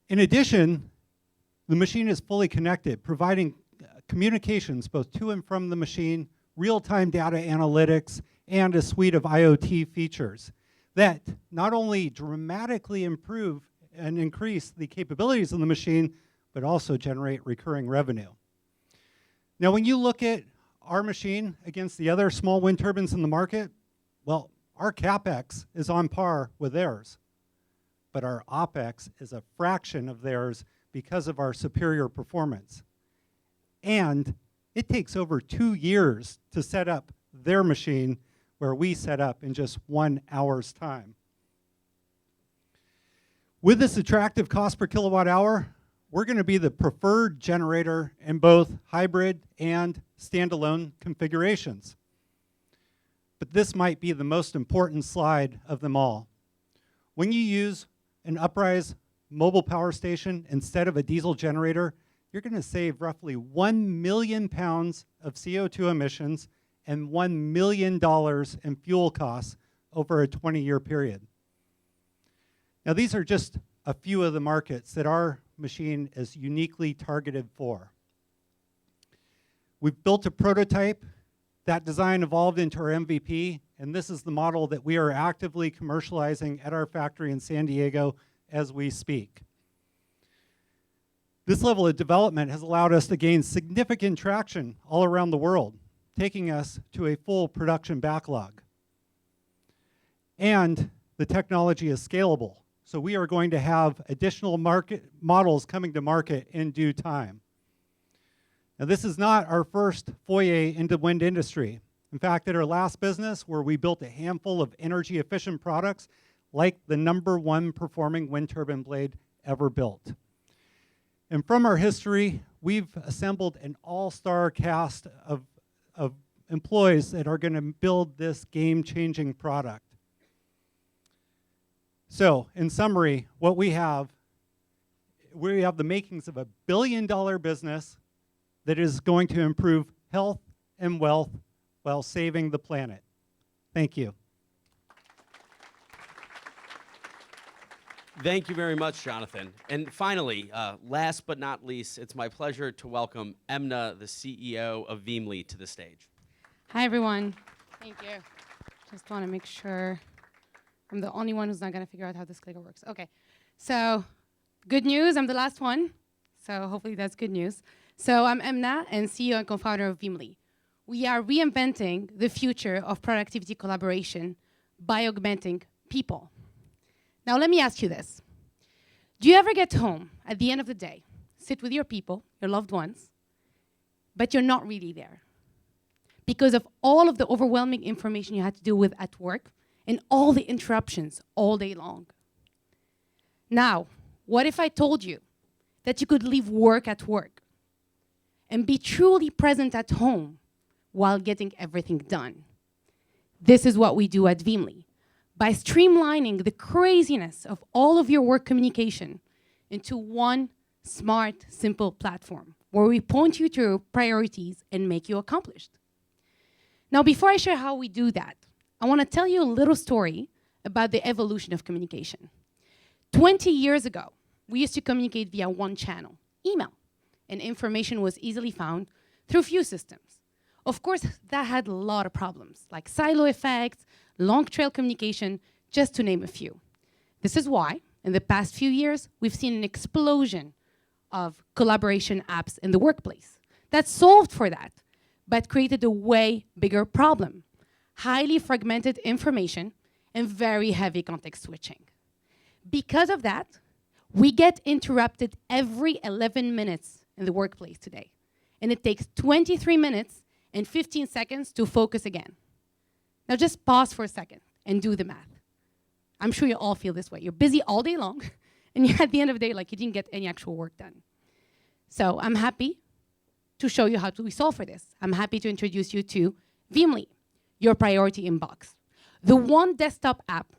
In addition, the machine is fully connected, providing communications both to and from the machine, real-time data analytics, and a suite of IoT features that not only dramatically improve and increase the capabilities of the machine, but also generate recurring revenue. Now, when you look at our machine against the other small wind turbines in the market, well, our CapEx is on par with theirs, but our OpEx is a fraction of theirs because of our superior performance. And it takes over 2 years to set up their machine, where we set up in just 1 hour's time. With this attractive cost per kilowatt hour, we're going to be the preferred generator in both hybrid and standalone configurations. But this might be the most important slide of them all. When you use an Uprise mobile power station instead of a diesel generator, you're going to save roughly 1 million pounds of CO2 emissions and $1 million in fuel costs over a 20-year period. Now, these are just a few of the markets that our machine is uniquely targeted for. We've built a prototype. That design evolved into our MVP, and this is the model that we are actively commercializing at our factory in San Diego as we speak. This level of development has allowed us to gain significant traction all around the world, taking us to a full production backlog. And the technology is scalable, so we are going to have additional market models coming to market in due time. Now, this is not our first foray into wind industry. In fact, at our last business, where we built a handful of energy-efficient products, like the #1 performing wind turbine blade ever built. And from our history, we've assembled an all-star cast of employees that are going to build this game-changing product. So, in summary, what we have the makings of a billion-dollar business that is going to improve health and wealth while saving the planet. Thank you. Thank you very much, Jonathan. And finally, last but not least, it's my pleasure to welcome Emna, the CEO of Veemly, to the stage. Hi, everyone. Thank you. Just want to make sure I'm the only one who's not going to figure out how this clicker works. Okay. So, good news. I'm the last one. So, hopefully that's good news. So, I'm Emna, and CEO and co-founder of Veemly. We are reinventing the future of productivity collaboration by augmenting people. Now, let me ask you this. Do you ever get home at the end of the day, sit with your people, your loved ones, but you're not really there because of all of the overwhelming information you had to deal with at work and all the interruptions all day long? Now, what if I told you that you could leave work at work and be truly present at home while getting everything done? This is what we do at Veemly. By streamlining the craziness of all of your work communication into one smart, simple platform where we point you to priorities and make you accomplished. Now, before I share how we do that, I want to tell you a little story about the evolution of communication. 20 years ago, we used to communicate via one channel, email, and information was easily found through few systems. Of course, that had a lot of problems, like silo effects, long trail communication, just to name a few. This is why, in the past few years, we've seen an explosion of collaboration apps in the workplace that solved for that, but created a way bigger problem: highly fragmented information and very heavy context switching. Because of that, we get interrupted every 11 minutes in the workplace today. And it takes 23 minutes and 15 seconds to focus again. Now just pause for a second and do the math. I'm sure you all feel this way. You're busy all day long, and you're at the end of the day, like you didn't get any actual work done. So I'm happy to show you how we solve for this. I'm happy to introduce you to Veemly, your priority inbox. The one desktop app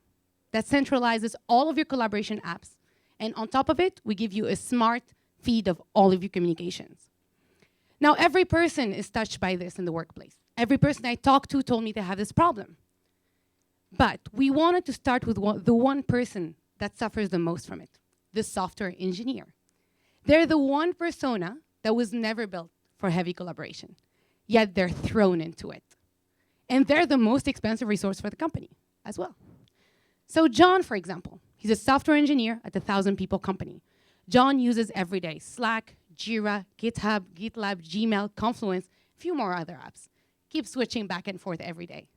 that centralizes all of your collaboration apps. And on top of it, we give you a smart feed of all of your communications. Now, every person is touched by this in the workplace. Every person I talked to told me they have this problem. But we wanted to start with the one person that suffers the most from it, the software engineer. They're the one persona that was never built for heavy collaboration, yet they're thrown into it. And they're the most expensive resource for the company as well. So John, for example, he's a software engineer at a 1,000-people company. John uses every day Slack, Jira, GitHub, GitLab, Gmail, Confluence, a few more other apps. Keeps switching back and forth every day.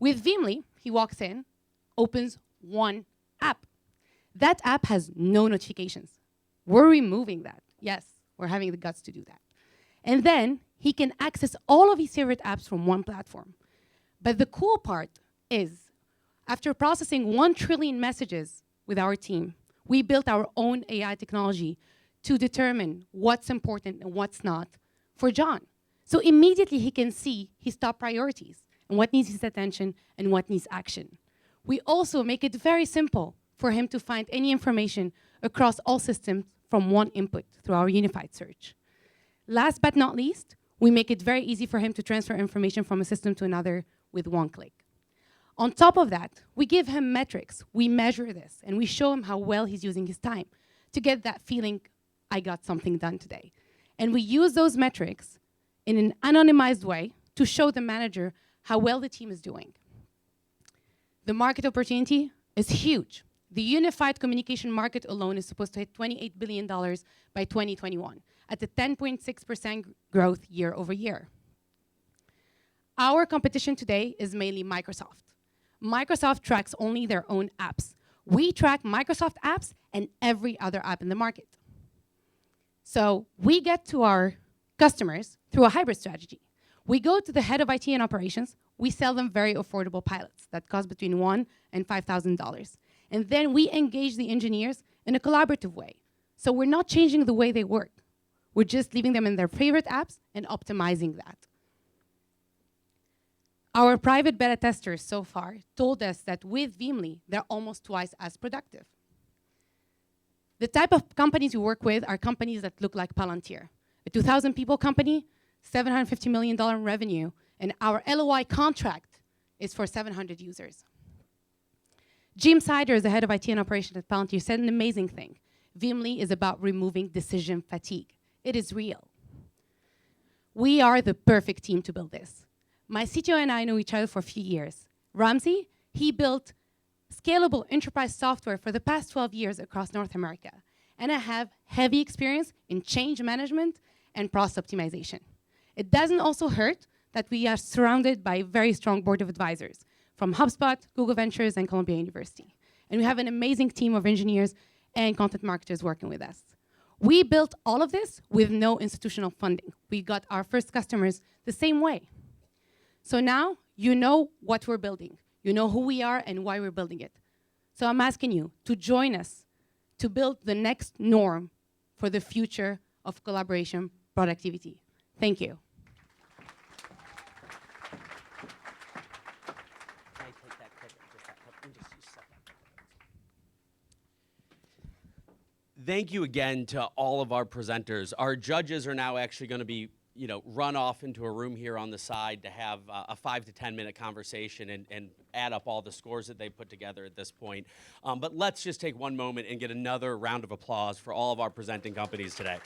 With Veemly, he walks in, opens one app. That app has no notifications. We're removing that. Yes, we're having the guts to do that. And then he can access all of his favorite apps from one platform. But the cool part is, after processing 1 trillion messages with our team, we built our own AI technology to determine what's important and what's not for John. So immediately he can see his top priorities and what needs his attention and what needs action. We also make it very simple for him to find any information across all systems from one input through our unified search. Last but not least, we make it very easy for him to transfer information from a system to another with one click. On top of that, we give him metrics. We measure this, and we show him how well he's using his time to get that feeling, I got something done today. And we use those metrics in an anonymized way to show the manager how well the team is doing. The market opportunity is huge. The unified communication market alone is supposed to hit $28 billion by 2021 at a 10.6% growth year over year. Our competition today is mainly Microsoft. Microsoft tracks only their own apps. We track Microsoft apps and every other app in the market. So we get to our customers through a hybrid strategy. We go to the head of IT and operations. We sell them very affordable pilots that cost between $1,000 and $5,000. And then we engage the engineers in a collaborative way. So we're not changing the way they work. We're just leaving them in their favorite apps and optimizing that. Our private beta testers so far told us that with Veemly, they're almost twice as productive. The type of companies we work with are companies that look like Palantir, a 2,000-people company, $750 million in revenue, and our LOI contract is for 700 users. Jim Siders, the head of IT and operations at Palantir, said an amazing thing. Veemly is about removing decision fatigue. It is real. We are the perfect team to build this. My CTO and I know each other for a few years. Ramsey, he built scalable enterprise software for the past 12 years across North America. And I have heavy experience in change management and process optimization. It doesn't also hurt that we are surrounded by a very strong board of advisors from HubSpot, Google Ventures, and Columbia University. And we have an amazing team of engineers and content marketers working with us. We built all of this with no institutional funding. We got our first customers the same way. So now you know what we're building. You know who we are and why we're building it. So I'm asking you to join us to build the next norm for the future of collaboration productivity. Thank you. Thank you again to all of our presenters. Our judges are now actually going to be run off into a room here on the side to have a 5 to 10 minute conversation and add up all the scores that they put together at this point. But let's just take one moment and get another round of applause for all of our presenting companies today.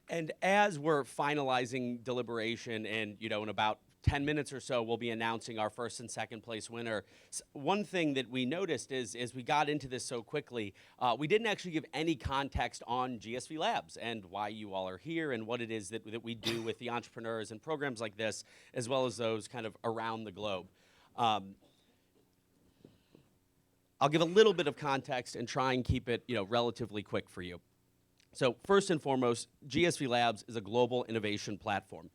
And as we're finalizing deliberation and, in about 10 minutes or so, we'll be announcing our first and second place winner. One thing that we noticed is, as we got into this so quickly, we didn't actually give any context on GSVlabs and why you all are here and what it is that we do with the entrepreneurs and programs like this, as well as those kind of around the globe. I'll give a little bit of context and try and keep it, relatively quick for you. So first and foremost, GSVlabs is a global innovation platform.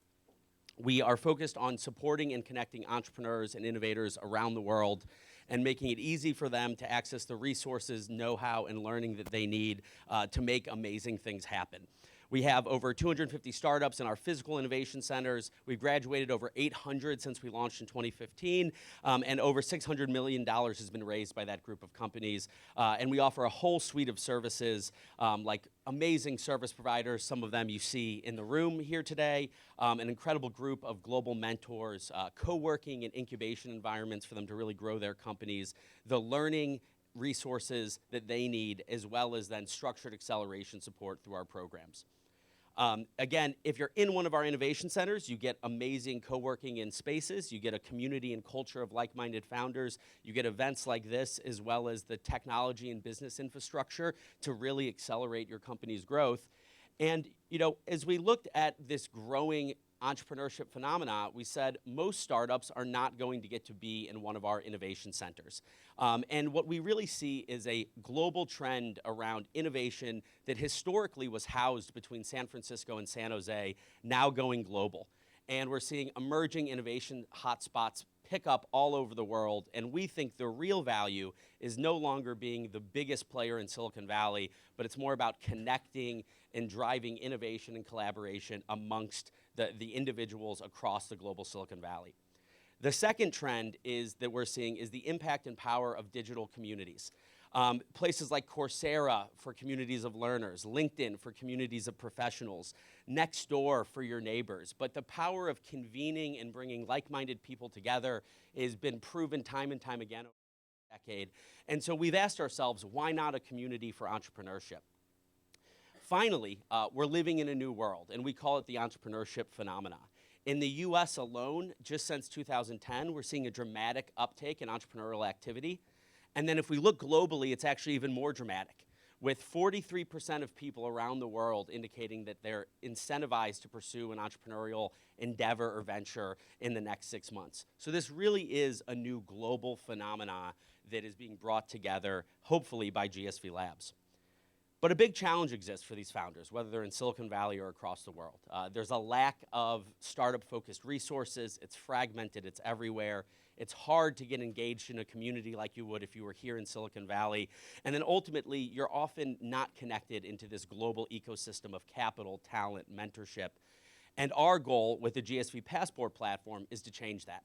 We are focused on supporting and connecting entrepreneurs and innovators around the world and making it easy for them to access the resources, know-how, and learning that they need to make amazing things happen. We have over 250 startups in our physical innovation centers. We've graduated over 800 since we launched in 2015, and over $600 million has been raised by that group of companies. And we offer a whole suite of services, like amazing service providers, some of them you see in the room here today, an incredible group of global mentors, co-working and incubation environments for them to really grow their companies, the learning resources that they need, as well as then structured acceleration support through our programs. Again, if you're in one of our innovation centers, you get amazing co-working in spaces, you get a community and culture of like-minded founders, you get events like this, as well as the technology and business infrastructure to really accelerate your company's growth. And, as we looked at this growing entrepreneurship phenomena, we said most startups are not going to get to be in one of our innovation centers. And what we really see is a global trend around innovation that historically was housed between San Francisco and San Jose, now going global. And we're seeing emerging innovation hotspots pick up all over the world, and we think the real value is no longer being the biggest player in Silicon Valley, but it's more about connecting and driving innovation and collaboration amongst the individuals across the global Silicon Valley. The second trend that we're seeing is the impact and power of digital communities. Places like Coursera for communities of learners, LinkedIn for communities of professionals, Nextdoor for your neighbors. But the power of convening and bringing like-minded people together has been proven time and time again over the decade. And so we've asked ourselves, why not a community for entrepreneurship? Finally, we're living in a new world, and we call it the entrepreneurship phenomena. In the US alone, just since 2010, we're seeing a dramatic uptake in entrepreneurial activity. And then if we look globally, it's actually even more dramatic, with 43% of people around the world indicating that they're incentivized to pursue an entrepreneurial endeavor or venture in the next 6 months. So this really is a new global phenomena that is being brought together, hopefully by GSVlabs. But a big challenge exists for these founders, whether they're in Silicon Valley or across the world. There's a lack of startup-focused resources. It's fragmented. It's everywhere. It's hard to get engaged in a community like you would if you were here in Silicon Valley. And then ultimately, you're often not connected into this global ecosystem of capital, talent, mentorship. And our goal with the GSV Passport platform is to change that.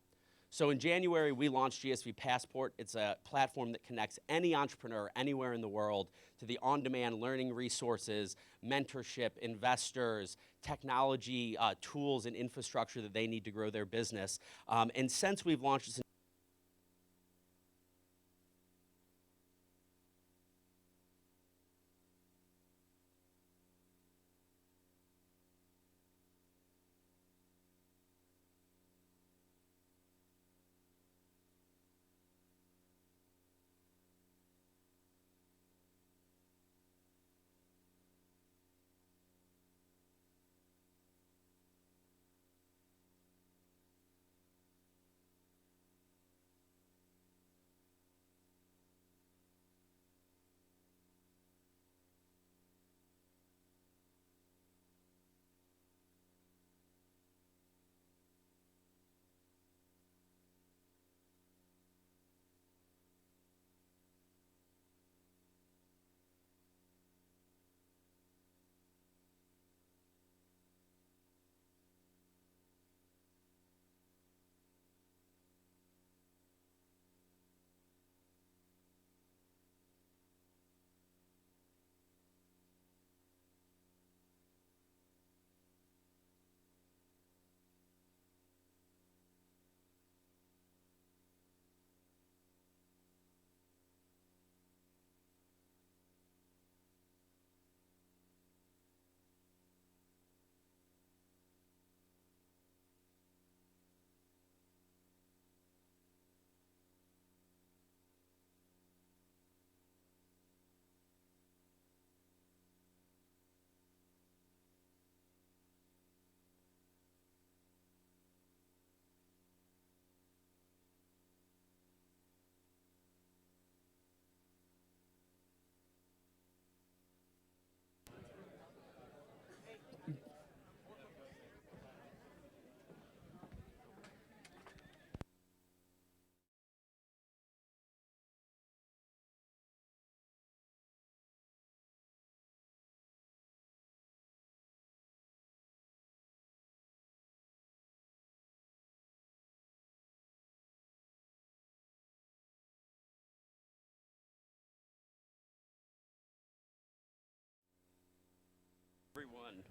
So in January, we launched GSV Passport. It's a platform that connects any entrepreneur anywhere in the world to the on-demand learning resources, mentorship, investors, technology, tools, and infrastructure that they need to grow their business. And since we've launched this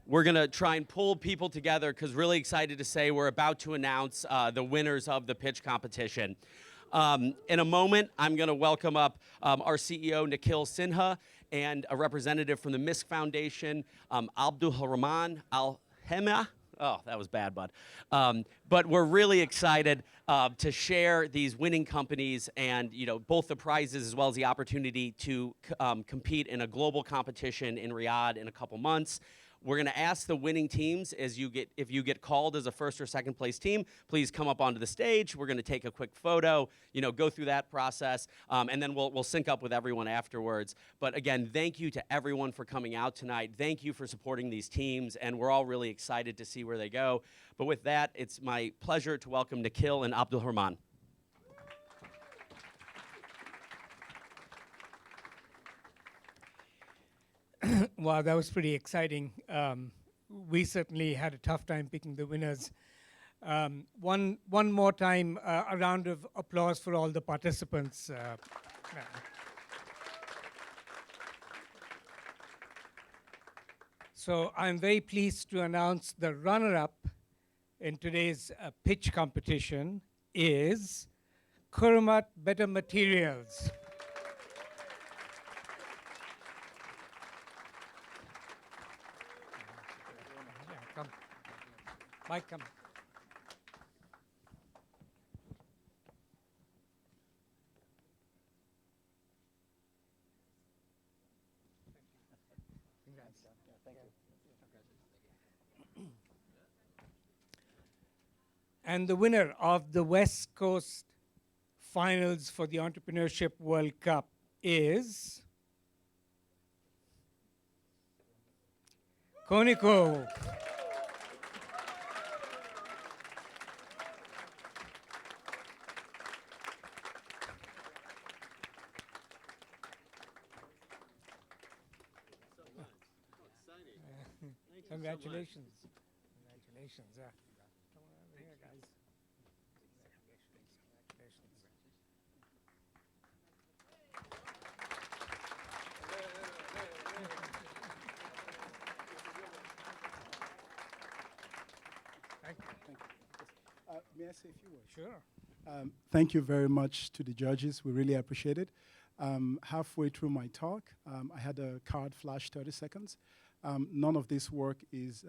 We're going to try and pull people together because really excited to say we're about to announce the winners of the pitch competition. In a moment, I'm going to welcome up our CEO, Nikhil Sinha, and a representative from the MISC Foundation, Abdul Rahman Al-Hema. Oh, that was bad, bud. But we're really excited to share these winning companies and, you know, both the prizes as well as the opportunity to compete in a global competition in Riyadh in a couple months. We're going to ask the winning teams if you get called as a first or second place team, please come up onto the stage. We're going to take a quick photo, you know, go through that process, and then we'll sync up with everyone afterwards. But again, thank you to everyone for coming out tonight. Thank you for supporting these teams, and we're all really excited to see where they go. But with that, it's my pleasure to welcome Nikhil and Abdul Rahman. Wow, that was pretty exciting. We certainly had a tough time picking the winners. One more time, a round of applause for all the participants. So I'm very pleased to announce the runner-up in today's pitch competition is Kurmat Better Materials. Come. Mike, come. Congrats. Thank you. And the winner of the West Coast Finals for the Entrepreneurship World Cup is Koniko. Congratulations. Congratulations. Yeah. Come on over here, guys. Congratulations. Thank you. May I say a few words? Sure. Thank you very much to the judges. We really appreciate it. Halfway through my talk, I had a card flash 30 seconds. None of this work is